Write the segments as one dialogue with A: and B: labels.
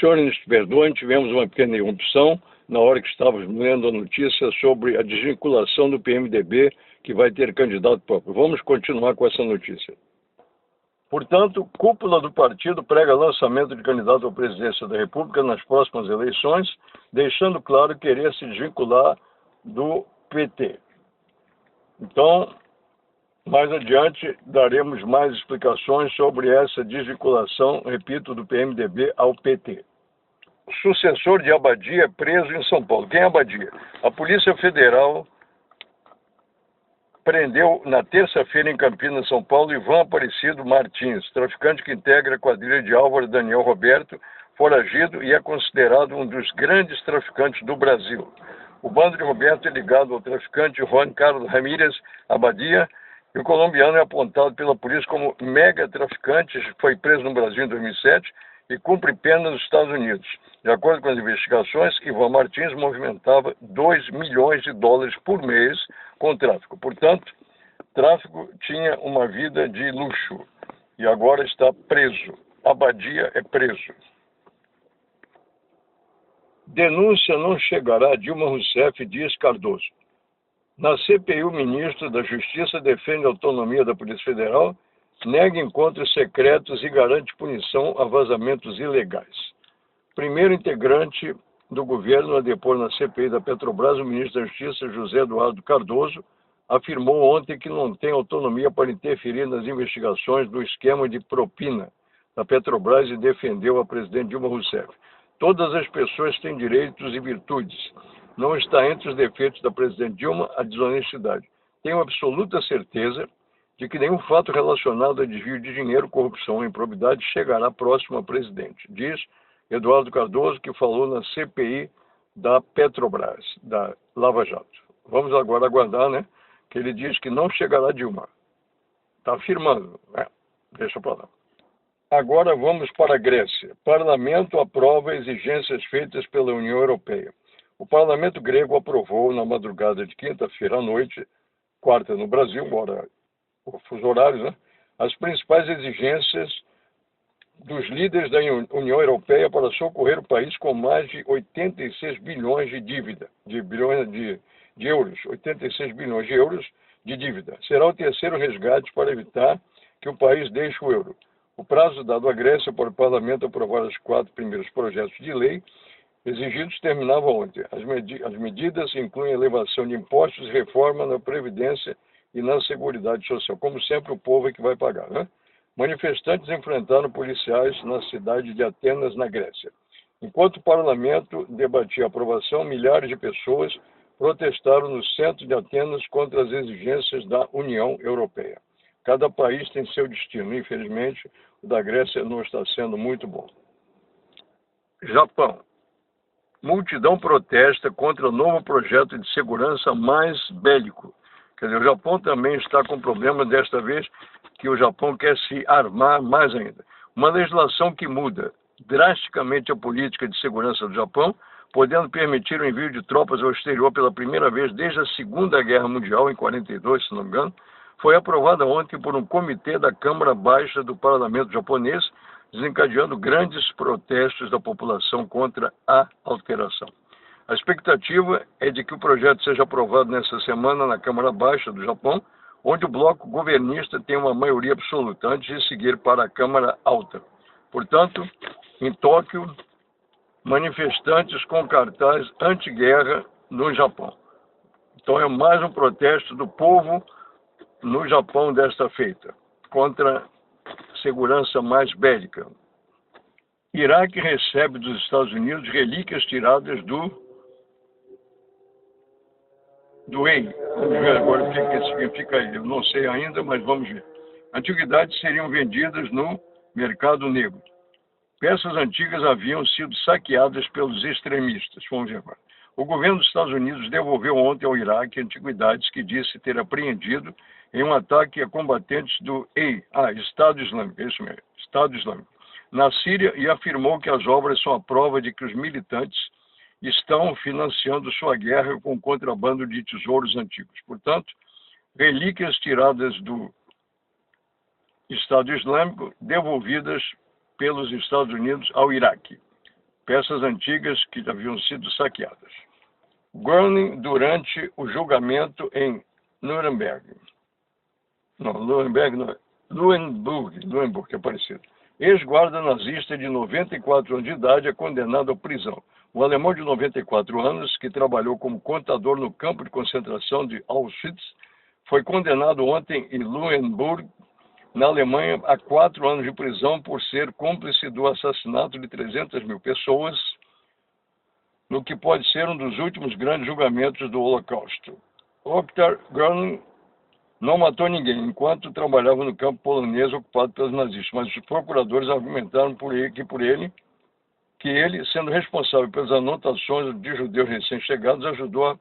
A: senhores nos perdoem, tivemos uma pequena interrupção na hora que estávamos lendo a notícia sobre a desvinculação do PMDB, que vai ter candidato próprio. Vamos continuar com essa notícia. Portanto, cúpula do partido prega lançamento de candidato à presidência da República nas próximas eleições, deixando claro querer se desvincular do PT. Então, mais adiante, daremos mais explicações sobre essa desvinculação, repito, do PMDB ao PT. O sucessor de Abadia é preso em São Paulo. Quem é Abadia? A Polícia Federal prendeu na terça-feira em Campinas, São Paulo, Ivan Aparecido Martins, traficante que integra a quadrilha de Álvaro Daniel Roberto, foragido e é considerado um dos grandes traficantes do Brasil. O bando de Roberto é ligado ao traficante Juan Carlos Ramírez Abadia, e o colombiano é apontado pela polícia como mega traficante, foi preso no Brasil em 2007 e cumpre pena nos Estados Unidos. De acordo com as investigações, Ivan Martins movimentava 2 milhões de dólares por mês com tráfico. Portanto, tráfico tinha uma vida de luxo e agora está preso. Abadia é preso. Denúncia não chegará a Dilma Rousseff, diz Cardoso. Na CPI, o ministro da Justiça defende a autonomia da Polícia Federal, nega encontros secretos e garante punição a vazamentos ilegais. Primeiro integrante do governo a depor na CPI da Petrobras, o ministro da Justiça, José Eduardo Cardoso, afirmou ontem que não tem autonomia para interferir nas investigações do esquema de propina da Petrobras e defendeu a presidente Dilma Rousseff. Todas as pessoas têm direitos e virtudes. Não está entre os defeitos da presidente Dilma a desonestidade. Tenho absoluta certeza de que nenhum fato relacionado a desvio de dinheiro, corrupção ou improbidade chegará próximo a presidente, diz Eduardo Cardoso, que falou na CPI da Petrobras, da Lava Jato. Vamos agora aguardar, né? Que ele diz que não chegará a Dilma. Está afirmando, né? Deixa para lá. Agora vamos para a Grécia. Parlamento aprova exigências feitas pela União Europeia. O parlamento grego aprovou na madrugada de quinta-feira à noite, quarta no Brasil, embora o fuso horário, né? As principais exigências dos líderes da União Europeia para socorrer o país com mais de 86 bilhões de dívida, de euros, 86 bilhões de euros de dívida. Será o terceiro resgate para evitar que o país deixe o euro. O prazo dado à Grécia para o parlamento aprovar os 4 primeiros projetos de lei exigidos terminava ontem. As medidas incluem elevação de impostos e reforma na Previdência e na Seguridade Social. Como sempre, o povo é que vai pagar, né? Manifestantes enfrentaram policiais na cidade de Atenas, na Grécia. Enquanto o parlamento debatia a aprovação, milhares de pessoas protestaram no centro de Atenas contra as exigências da União Europeia. Cada país tem seu destino. Infelizmente, o da Grécia não está sendo muito bom. Japão. Multidão protesta contra o novo projeto de segurança mais bélico. Quer dizer, o Japão também está com problema, desta vez, que o Japão quer se armar mais ainda. Uma legislação que muda drasticamente a política de segurança do Japão, podendo permitir o envio de tropas ao exterior pela primeira vez desde a Segunda Guerra Mundial, em 1942, se não me engano, foi aprovada ontem por um comitê da Câmara Baixa do Parlamento japonês, desencadeando grandes protestos da população contra a alteração. A expectativa é de que o projeto seja aprovado nesta semana na Câmara Baixa do Japão, onde o bloco governista tem uma maioria absoluta, antes de seguir para a Câmara Alta. Portanto, em Tóquio, manifestantes com cartaz anti-guerra no Japão. Então é mais um protesto do povo no Japão desta feita, contra segurança mais bélica. Iraque recebe dos Estados Unidos relíquias tiradas do EI. Vamos ver agora o que significa aí. Eu não sei ainda, mas vamos ver. Antiguidades seriam vendidas no mercado negro. Peças antigas haviam sido saqueadas pelos extremistas. Vamos ver agora. O governo dos Estados Unidos devolveu ontem ao Iraque antiguidades que disse ter apreendido em um ataque a combatentes do EI, Estado Islâmico, é isso mesmo, Estado Islâmico, na Síria, e afirmou que as obras são a prova de que os militantes estão financiando sua guerra com o contrabando de tesouros antigos. Portanto, relíquias tiradas do Estado Islâmico devolvidas pelos Estados Unidos ao Iraque. peças antigas que haviam sido saqueadas. Gröning durante o julgamento em Nuremberg. Não, Nuremberg não é. Luenburg, é parecido. Ex-guarda nazista de 94 anos de idade é condenado à prisão. O alemão de 94 anos, que trabalhou como contador no campo de concentração de Auschwitz, foi condenado ontem em Luenburg, na Alemanha, a 4 anos de prisão por ser cúmplice do assassinato de 300 mil pessoas, no que pode ser um dos últimos grandes julgamentos do Holocausto. Oskar Gröning não matou ninguém enquanto trabalhava no campo polonês ocupado pelos nazistas, mas os procuradores argumentaram que ele, sendo responsável pelas anotações de judeus recém-chegados, ajudou a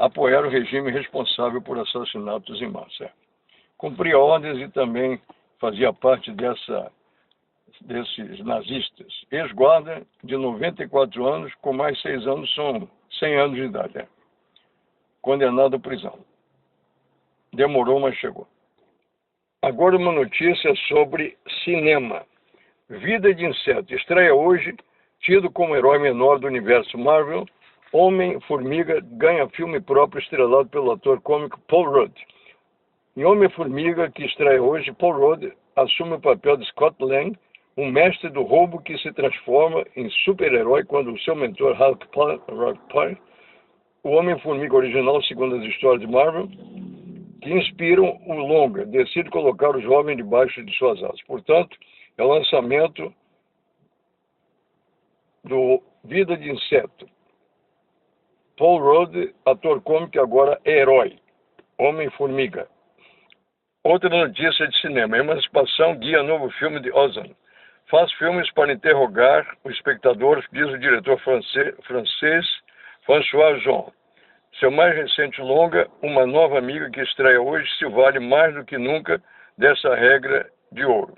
A: apoiar o regime responsável por assassinatos em massa. Cumpria ordens e também fazia parte desses nazistas. Ex-guarda de 94 anos, com mais 6 anos, são 100 anos de idade. Condenado à prisão. Demorou, mas chegou. Agora uma notícia sobre cinema. Vida de Inseto. Estreia hoje, tido como herói menor do universo Marvel, Homem-Formiga ganha filme próprio estrelado pelo ator cômico Paul Rudd. Em Homem-Formiga, que estreia hoje, Paul Rudd assume o papel de Scott Lang, um mestre do roubo que se transforma em super-herói quando o seu mentor Hulk Pye, o Homem-Formiga original segundo as histórias de Marvel, que inspiram o longa, decide colocar o jovem debaixo de suas asas. Portanto, é o lançamento do Vida de Inseto. Paul Rudd, ator cômico que agora é herói. Homem-Formiga. Outra notícia de cinema. Emancipação guia novo filme de Ozan. Faz filmes para interrogar o espectador, diz o diretor francês François Ozon. Seu mais recente longa, Uma Nova Amiga, que estreia hoje, se vale mais do que nunca dessa regra de ouro.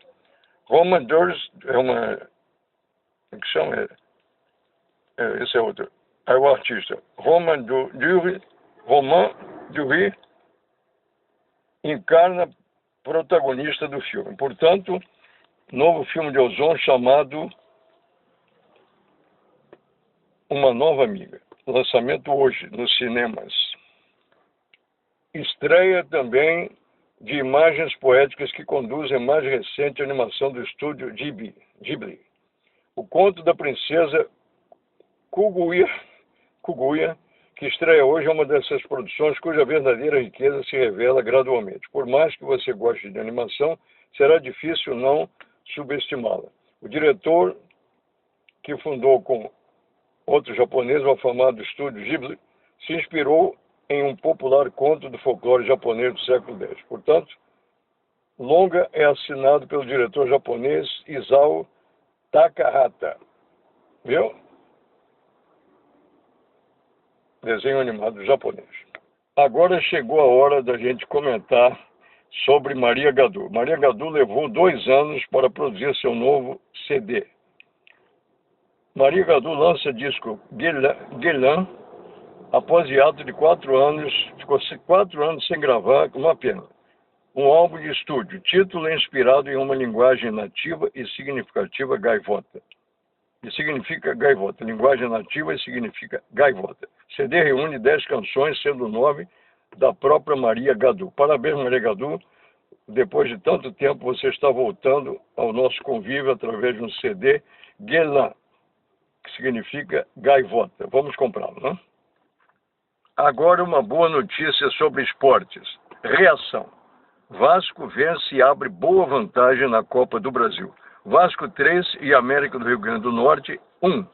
A: Romain Duris, esse é outro. É o artista. Romain Duris encarna protagonista do filme. Portanto, novo filme de Ozon chamado Uma Nova Amiga. Lançamento hoje nos cinemas. Estreia também de Imagens Poéticas que conduzem a mais recente animação do estúdio Ghibli. O Conto da Princesa Kaguya, que estreia hoje, é uma dessas produções cuja verdadeira riqueza se revela gradualmente. Por mais que você goste de animação, será difícil não subestimá-la. O diretor, que fundou com outro japonês, o afamado estúdio Ghibli, se inspirou em um popular conto do folclore japonês do século X. Portanto, longa é assinado pelo diretor japonês Isao Takahata. Viu? Desenho animado japonês. Agora chegou a hora da gente comentar sobre Maria Gadu. Maria Gadu levou 2 anos para produzir seu novo CD. Maria Gadu lança disco Guerlain após hiato de 4 anos, ficou 4 anos sem gravar, uma pena. Um álbum de estúdio, título inspirado em uma linguagem nativa e significativa gaivota. E significa gaivota, linguagem nativa e significa gaivota. CD reúne 10 canções, sendo 9 da própria Maria Gadu. Parabéns, Maria Gadu. Depois de tanto tempo, você está voltando ao nosso convívio através de um CD Guerlain, que significa gaivota. Vamos comprá-lo, né? Agora uma boa notícia sobre esportes. Reação. Vasco vence e abre boa vantagem na Copa do Brasil. Vasco 3 e América do Rio Grande do Norte 1.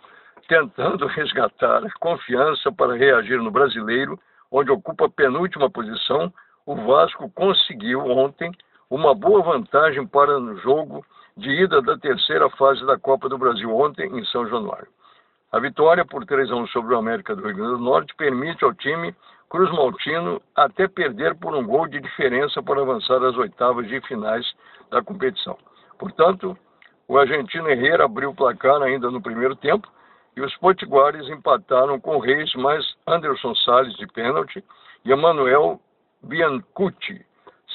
A: Tentando resgatar a confiança para reagir no Brasileiro, onde ocupa a penúltima posição, o Vasco conseguiu ontem uma boa vantagem para o jogo de ida da terceira fase da Copa do Brasil ontem em São Januário. A vitória por 3-1 sobre o América do Rio Grande do Norte permite ao time Cruz Maltino até perder por um gol de diferença para avançar às oitavas de finais da competição. Portanto, o argentino Herrera abriu o placar ainda no primeiro tempo e os potiguares empataram com o Reis, mais Anderson Salles de pênalti e Emanuel Biancucci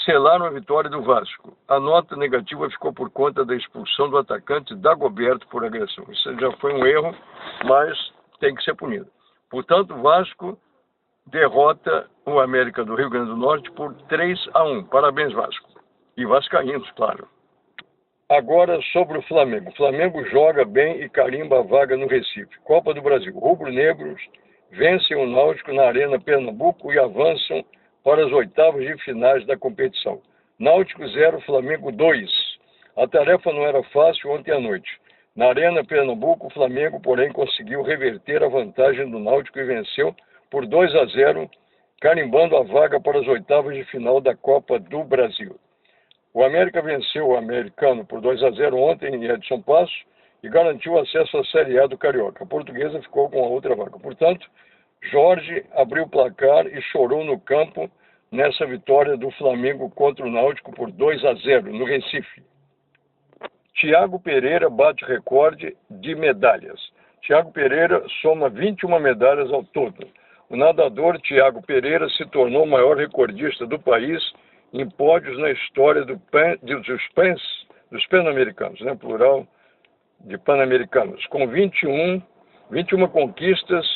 A: selaram a vitória do Vasco. A nota negativa ficou por conta da expulsão do atacante Dagoberto por agressão. Isso já foi um erro, mas tem que ser punido. Portanto, o Vasco derrota o América do Rio Grande do Norte por 3-1. Parabéns, Vasco. E vascaínos, claro. Agora sobre o Flamengo. O Flamengo joga bem e carimba a vaga no Recife. Copa do Brasil. Rubro-negros vencem o Náutico na Arena Pernambuco e avançam para as oitavas de finais da competição. Náutico 0, Flamengo 2. A tarefa não era fácil ontem à noite. Na Arena Pernambuco, o Flamengo, porém, conseguiu reverter a vantagem do Náutico e venceu por 2-0, carimbando a vaga para as oitavas de final da Copa do Brasil. O América venceu o Americano por 2-0 ontem em Edson Passos e garantiu acesso à Série A do Carioca. A Portuguesa ficou com a outra vaga. Portanto, Jorge abriu o placar e chorou no campo nessa vitória do Flamengo contra o Náutico por 2-0 no Recife. Thiago Pereira bate recorde de medalhas. Thiago Pereira soma 21 medalhas ao todo. O nadador Thiago Pereira se tornou o maior recordista do país em pódios na história dos Pan-Americanos, né? Plural de Pan-Americanos, com 21 conquistas,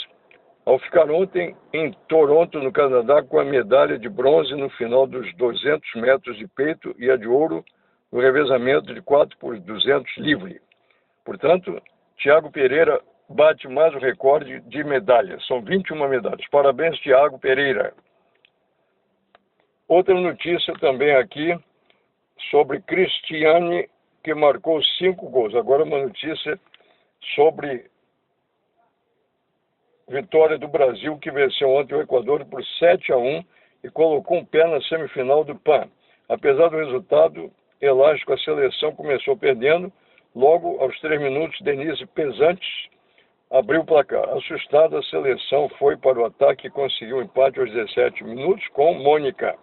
A: ao ficar ontem em Toronto, no Canadá, com a medalha de bronze no final dos 200 metros de peito e a de ouro no revezamento de 4x200 livre. Portanto, Thiago Pereira bate mais o recorde de medalhas. São 21 medalhas. Parabéns, Thiago Pereira. Outra notícia também aqui sobre Cristiane, que marcou 5 gols. Agora uma notícia sobre vitória do Brasil, que venceu ontem o Equador por 7-1 e colocou um pé na semifinal do PAN. Apesar do resultado elástico, a seleção começou perdendo. Logo, aos 3 minutos, Denise Pesantes abriu o placar. Assustada, a seleção foi para o ataque e conseguiu um empate aos 17 minutos com Mônica.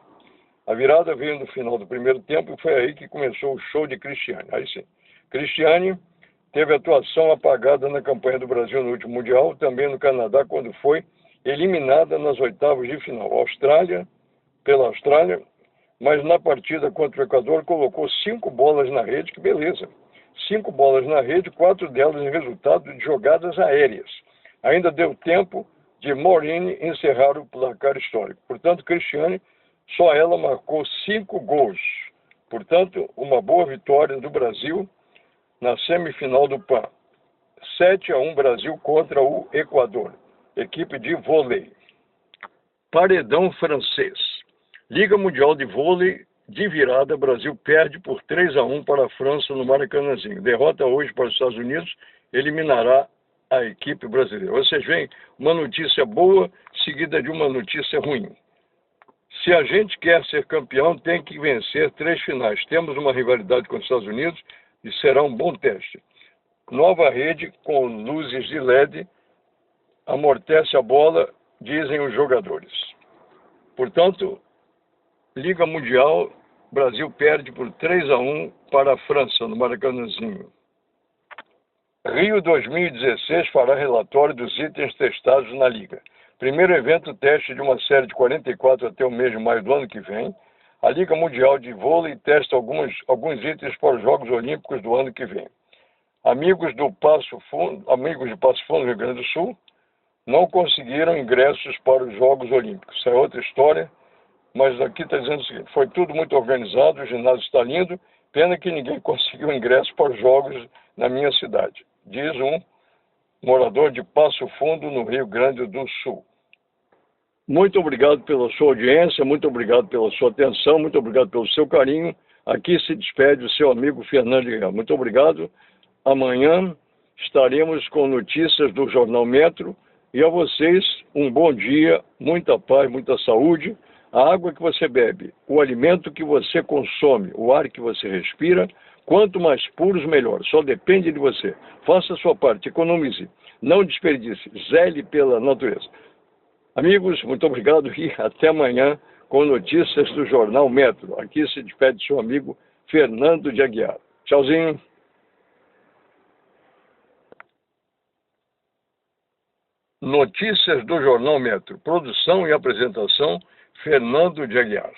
A: A virada veio no final do primeiro tempo e foi aí que começou o show de Cristiane. Aí sim, Cristiane teve atuação apagada na campanha do Brasil no último Mundial, também no Canadá, quando foi eliminada nas oitavas de final. Pela Austrália, mas na partida contra o Equador colocou 5 bolas na rede, que beleza. 5 bolas na rede, 4 delas em resultado de jogadas aéreas. Ainda deu tempo de Morini encerrar o placar histórico. Portanto, Cristiane, só ela marcou 5 gols. Portanto, uma boa vitória do Brasil na semifinal do PAN. 7-1 Brasil contra o Equador. Equipe de vôlei. Paredão francês. Liga Mundial de Vôlei de virada. Brasil perde por 3-1 para a França no Maracanãzinho. Derrota hoje para os Estados Unidos. Eliminará a equipe brasileira. Vocês veem uma notícia boa seguida de uma notícia ruim. Se a gente quer ser campeão, tem que vencer 3 finais. Temos uma rivalidade com os Estados Unidos e será um bom teste. Nova rede com luzes de LED amortece a bola, dizem os jogadores. Portanto, Liga Mundial, Brasil perde por 3-1 para a França, no Maracanãzinho. Rio 2016 fará relatório dos itens testados na Liga. Primeiro evento teste de uma série de 44 até o mês de maio do ano que vem. A Liga Mundial de Vôlei testa alguns itens para os Jogos Olímpicos do ano que vem. Amigos de Passo Fundo, no Rio Grande do Sul, não conseguiram ingressos para os Jogos Olímpicos. Isso é outra história, mas aqui está dizendo o seguinte: foi tudo muito organizado, o ginásio está lindo, pena que ninguém conseguiu ingresso para os Jogos na minha cidade, diz um morador de Passo Fundo, no Rio Grande do Sul. Muito obrigado pela sua audiência, muito obrigado pela sua atenção, muito obrigado pelo seu carinho. Aqui se despede o seu amigo Fernando Guerra. Muito obrigado. Amanhã estaremos com notícias do Jornal Metro. E a vocês, um bom dia, muita paz, muita saúde. A água que você bebe, o alimento que você consome, o ar que você respira, quanto mais puros, melhor. Só depende de você. Faça a sua parte, economize, não desperdice, zele pela natureza. Amigos, muito obrigado e até amanhã com notícias do Jornal Metro. Aqui se despede seu amigo Fernando de Aguiar. Tchauzinho. Notícias do Jornal Metro. Produção e apresentação, Fernando de Aguiar.